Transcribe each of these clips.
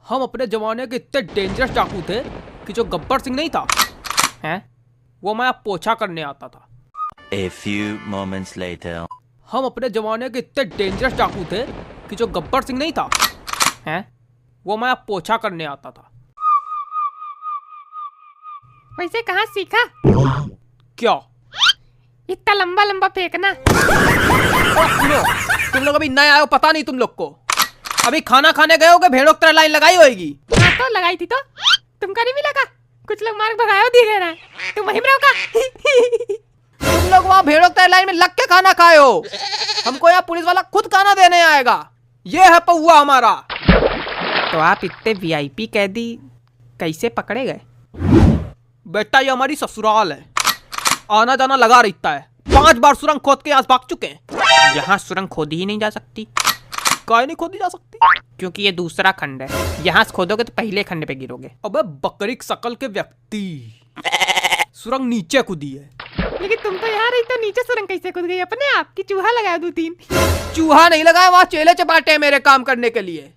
हम अपने जमाने के इतने डेंजरस डाकू थे कि जो गब्बर सिंह नहीं था हैं, वो मैं पोछा करने आता था। A few moments later. हम अपने जमाने के इतने डेंजरस डाकू थे कि जो गब्बर सिंह नहीं था हैं, वो मैं पोछा करने आता था। वैसे कहाँ सीखा? क्या? इतना लंबा लंबा फेंकना। सुनो, तुम लोग अभी नए आए हो, पता नहीं तुम लोग को। अभी खाना खाने गए होगे, भेड़ों की तरह लाइन लगाई होगी। हाँ तो लगाई थी तो तुमको नहीं मिला का? कुछ लोग मार्ग भगायो दिए रहा है, तुम वहीं रहो का? तुम लोग वहाँ भेड़ों की तरह लाइन में लग के खाना खाए हो। हमको यहाँ पुलिस वाला खुद खाना देने आएगा। ये है पौआ हमारा। तो आप इतने वीआईपी कैदी कैसे पकड़े गए? बेटा ये हमारी ससुराल है, आना जाना लगा रहता है। 5 बार सुरंग खोद के यहाँ से भाग चुके हैं। यहाँ सुरंग खोदी ही नहीं जा सकती। काहे नहीं खोदी जा सकती? क्योंकि ये दूसरा खंड है, यहाँ से खोदोगे तो पहले खंड पे गिरोगे। अबे बकरी की शकल के व्यक्ति, सुरंग नीचे कूदी है। लेकिन तुम तो यहाँ रही तो नीचे सुरंग कैसे कूद गई अपने आप की? चूहा लगाया 2-3। चूहा नहीं लगाया, वहाँ चेले चपाटे हैं मेरे काम करने के लिए।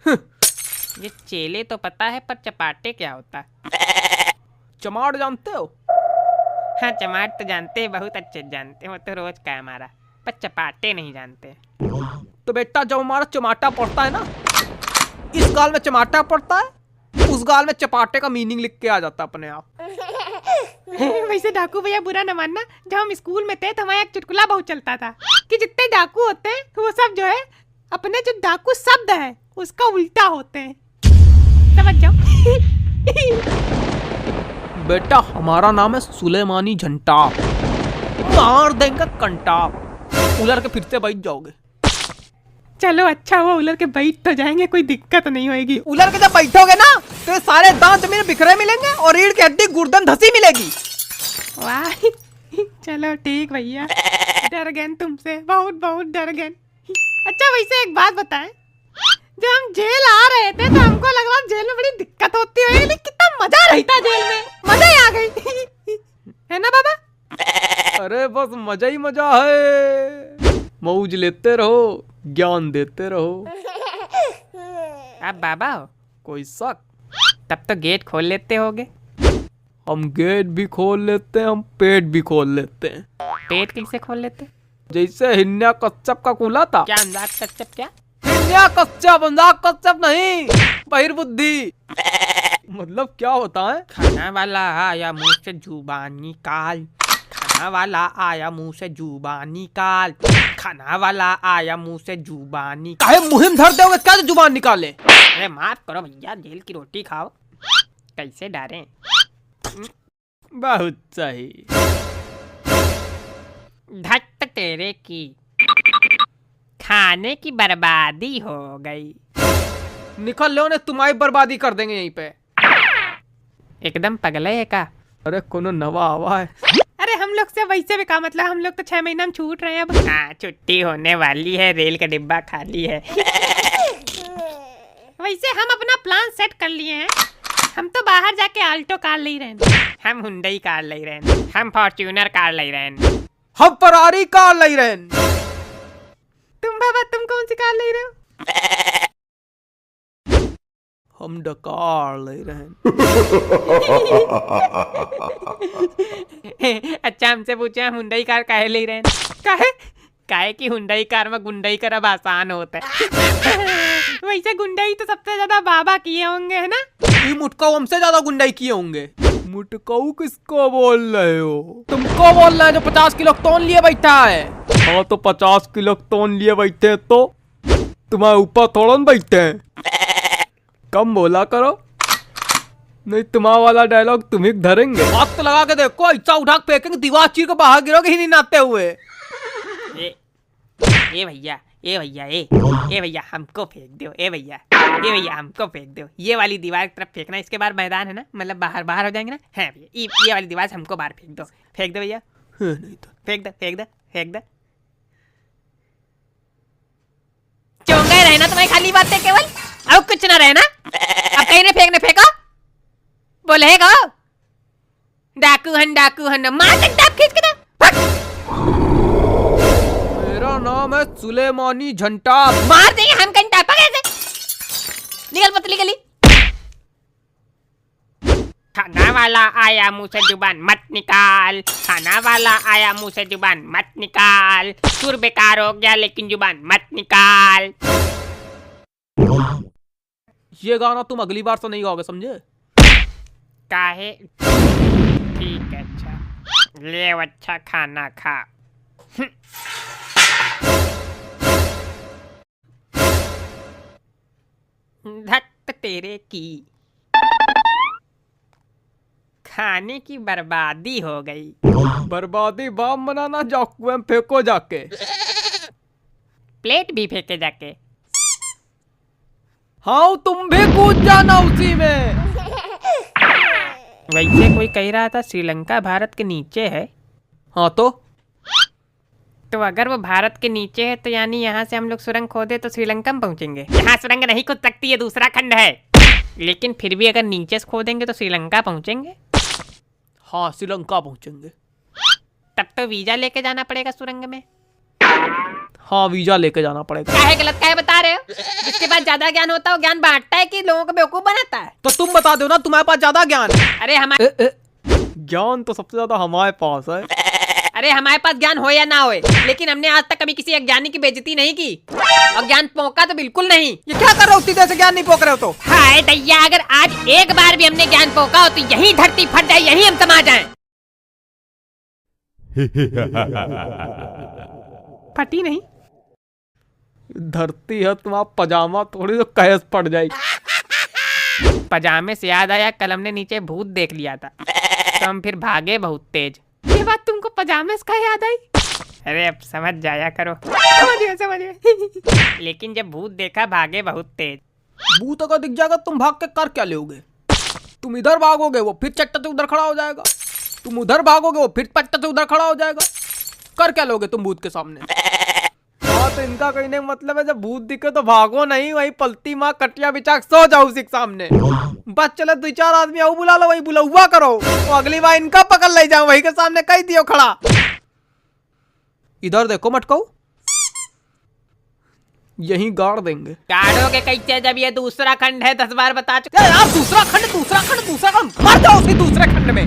ये चेले तो पता है, पर चपाटे क्या होता है? चमाट जानते हो? हाँ चमाट तो जानते हैं, बहुत अच्छे जानते हैं, वो तो रोज का है हमारा। पर चपाटे नहीं जानते। तो बेटा जब हमारा चमाटा पड़ता है ना, इस गाल में चमाटा पड़ता है, उस गाल में चपाटे का मीनिंग लिख के आ जाता अपने आप। वैसे डाकू भैया बुरा न मानना, जब हम स्कूल में थे तो हमारा एक चुटकुला बहुत चलता था कि जितने डाकू होते हैं वो सब जो है अपने जो डाकू शब्द है उसका उल्टा होते हैं। समझ जाओ। बेटा हमारा नाम है सुलेमानी झंटाप, मार देंगे कंटाप, उलर के फिर से बैठ जाओगे। चलो अच्छा हुआ उलर के बैठ तो जाएंगे, कोई दिक्कत नहीं होगी। उलर के जब बैठोगे ना तो ये सारे दांत जमीन बिखरे मिलेंगे और रीढ़ की हड्डी गुर्दन धसी मिलेगी। वाह चलो ठीक भैया, डर गए तुमसे, बहुत बहुत डर गए। अच्छा वैसे एक बात बताएं, जब हम जेल आ रहे थे तो हमको लग रहा जेल में बड़ी दिक्कत होती है, लेकिन कितना मजा रहता जेल में, मजा ही आ गई। है ना बाबा? अरे बस मजा ही मजा है, मौज लेते रहो, ज्ञान देते रहो। आप बाबा हो? कोई शक? तब तो गेट खोल लेते होगे। हम गेट भी खोल लेते हैं, हम पेट भी खोल लेते हैं। पेट कैसे खोल लेते? जैसे हिन्या कच्छप का खुला था। क्या अंदाज कच्चप? क्या हिन्या कच्छप, अंदाज कच्छप नहीं, बहिर्बुद्धि। मतलब क्या होता है? खाना वाला आया मुंह से जुबान निकाल, खाना वाला आया मुंह से जुबान निकाल, खाना वाला आया मुंह से जुबान निकाल। काहे मुहिम धर दोगे क्या जो जुबान निकाले? अरे माफ करो भैया, जेल की रोटी खाओ। कैसे डालें? बहुत सही। धत तेरे की, खाने की बर्बादी हो गई। निकल लो, ने तुम्हारी बर्बादी कर देंगे यहीं पे। एकदम पगले है का? अरे कोनो नवा आवा है। अरे हम लोग से वैसे भी का मतलब, हम लोग तो 6 महीना में छूट रहे हैं अब। हाँ छुट्टी होने वाली है, रेल का डिब्बा खाली है। वैसे हम अपना प्लान सेट कर लिए हैं, हम तो बाहर जाके आल्टो कार ले रहे हैं, हम हुंडई कार ले रहे हैं, हम फॉर्च्यूनर कार ले रहे हैं, हम फरारी कार ले रहे हैं। तुम बाबा तुम कौन सी कार ले रहे हो? हम डकार ले रहे हैं। अच्छा हमसे पूछे हम हुंडई कार काहे ले रहे हैं? काहे? काहे की हुंडई कार में गुंडई करब आसान होता है। वैसे गुंडई तो सबसे ज्यादा बाबा किए होंगे, है ना? ये मुटकाऊ हमसे ज्यादा गुंडाई किए होंगे। मुटकाऊ किसको बोल रहे हो? तुमको बोल रहे हैं जो 50 किलो तोन लिए बैठा है। हाँ तो 50 किलो तोन लिए बैठे तो तुम्हारे ऊपर थोड़ा न बैठे हैं। कम बोला करो, नहीं तुम्हारा वाला डायलॉग तुम ही धरेंगे। हाथ तो लगा के देखो, ऐसा उठा के फेंकेंगे, दीवार चीर के बाहर गिरोगे ही नहीं नाते हुए। ए भैया, ए भैया, ए भैया हमको फेंक दो, ए भैया हमको फेंक दो। ये वाली दीवार की तरफ फेंकना, इसके बाहर मैदान है ना, मतलब बाहर हो जाएंगे ना। है भैया ये वाली दीवार हमको बाहर फेंक दो, फेंक दो भैया। नहीं तो फेंक दो। चोंगा रहना तुम्हारी खाली बात है केवल, अब कुछ ना रहना। अब कहीं ने फेंको, बोलेगा डाकू हन मार सकता खींच के। मेरा नाम है सुलेमानी झंटा। मार देंगे हम, कंटा कैसे? निकल पतली गली। खाना वाला आया मुंह से जुबान मत निकाल, खाना वाला आया मुंह से जुबान मत निकाल, सुर बेकार हो गया लेकिन जुबान मत निकाल। ये गाना तुम अगली बार से नहीं गाओगे, समझे? काहे? ठीक है, अच्छा ले अच्छा खाना खा। धत तेरे की, खाने की बर्बादी हो गई। बर्बादी बाम बनाना, जाओ कुएं में फेंको जाके। प्लेट भी फेंके जाके। हाँ तुम भी कूद जाना उसी में। वैसे कोई कह रहा था श्रीलंका भारत के नीचे है। हाँ तो अगर वो भारत के नीचे है तो यानी यहाँ से हम लोग सुरंग खोदे तो श्रीलंका में पहुँचेंगे। यहाँ सुरंग नहीं खोद सकती है, दूसरा खंड है। लेकिन फिर भी अगर नीचे से खोदेंगे तो श्रीलंका पहुँचेंगे। हाँ श्रीलंका पहुंचेंगे। तब तो वीजा लेके जाना पड़ेगा सुरंग में। हाँ वीजा लेके जाना पड़ेगा। काहे गलत काहे बता रहे हो? जिसके पास ज्यादा ज्ञान होता है वो ज्ञान बांटता है कि लोगों को बेवकूफ बनाता है? तो तुम बता दो ना, तुम्हारे पास ज्यादा ज्ञान है। अरे हमारे ज्ञान तो सबसे ज्यादा हमारे पास है। अरे हमारे पास ज्ञान हो या ना हो, लेकिन हमने आज तक कभी किसी अज्ञानी की बेइज्जती नहीं की और ज्ञान पोंका तो बिल्कुल नहीं। ये क्या कर रहे हो? सीधे से ज्ञान नहीं पोक रहे हो तो? हाय दैया, अगर आज एक बार भी हमने ज्ञान पोका हो तो यही धरती फट जाए, यही हम समा जाएं। फटी नहीं, धरती है तुम्हारा पजामा थोड़ी तो कैस पड़ जाएगी। पजामे से याद आया, कल हमने नीचे भूत देख लिया था तो हम फिर भागे बहुत तेज। ये बात तुमको पजामे से क्या याद आई? अरे अब समझ जाया करो। समझ गए। लेकिन जब भूत देखा भागे बहुत तेज। भूत अगर दिख जाएगा तुम भाग के कर क्या लोगे? तुम इधर भागोगे वो फिर चट्टा से उधर खड़ा हो जाएगा, तुम उधर भागोगे वो फिर पट्टा से उधर खड़ा हो जाएगा। कर क्या लोगे तुम भूत के सामने? हाँ तो इनका कहने का मतलब है जब भूत दिखे तो भागो नहीं, वही पलती माँ कटिया बिछा सो जाओ उसी के सामने। बस चले 2-4 आदमी आओ बुला लो, वही बुलावा करो, तो अगली बार इनका पकड़ ले जाओ, वही के सामने कह दियो खड़ा। इधर देखो मटको, यही गाड़ देंगे। गाड़ोगे कैसे जब ये दूसरा खंड है? 10 बार बता चुके यार। दूसरा खंड मार जाओ उसी दूसरे खंड में,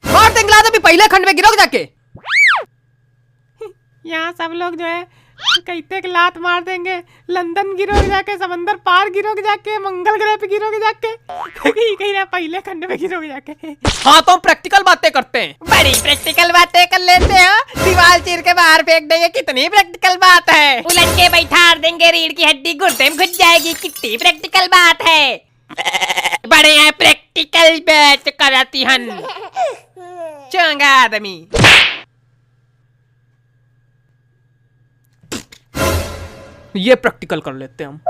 मार देंगे अभी पहले खंड में गिरोगे जाके। यहाँ सब लोग जो है कहते कि लात मार देंगे, लंदन गिरोगे जाके, समंदर पार गिरोगे जाके, मंगल ग्रह पे गिरोगे जाके, कहीं ना पहले खंड में गिरोगे जाके। हाँ तो हम प्रैक्टिकल बातें करते हैं। बड़ी प्रैक्टिकल बातें कर लेते हो, दीवार चीर के बाहर फेंक देंगे, कितनी प्रैक्टिकल बात है। उलट के बैठा देंगे, रीढ़ की हड्डी घुटने में घुस जाएगी, कितनी प्रैक्टिकल बात है। बड़े हैं प्रैक्टिकल बात कराती हन चंगा आदमी। ये प्रैक्टिकल कर लेते हैं हम।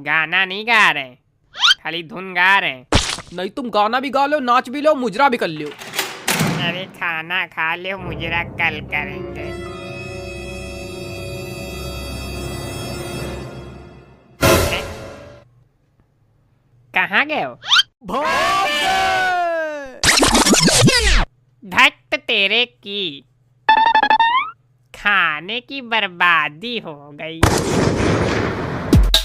गाना नहीं गा रहे, खाली धुन गा रहे। नहीं तुम गाना भी गा लो, नाच भी लो, मुजरा भी कर लो। अरे खाना खा लो, मुजरा कल करेंगे। कहाँ गए हो? धक्त तेरे की, खाने की बर्बादी हो गई।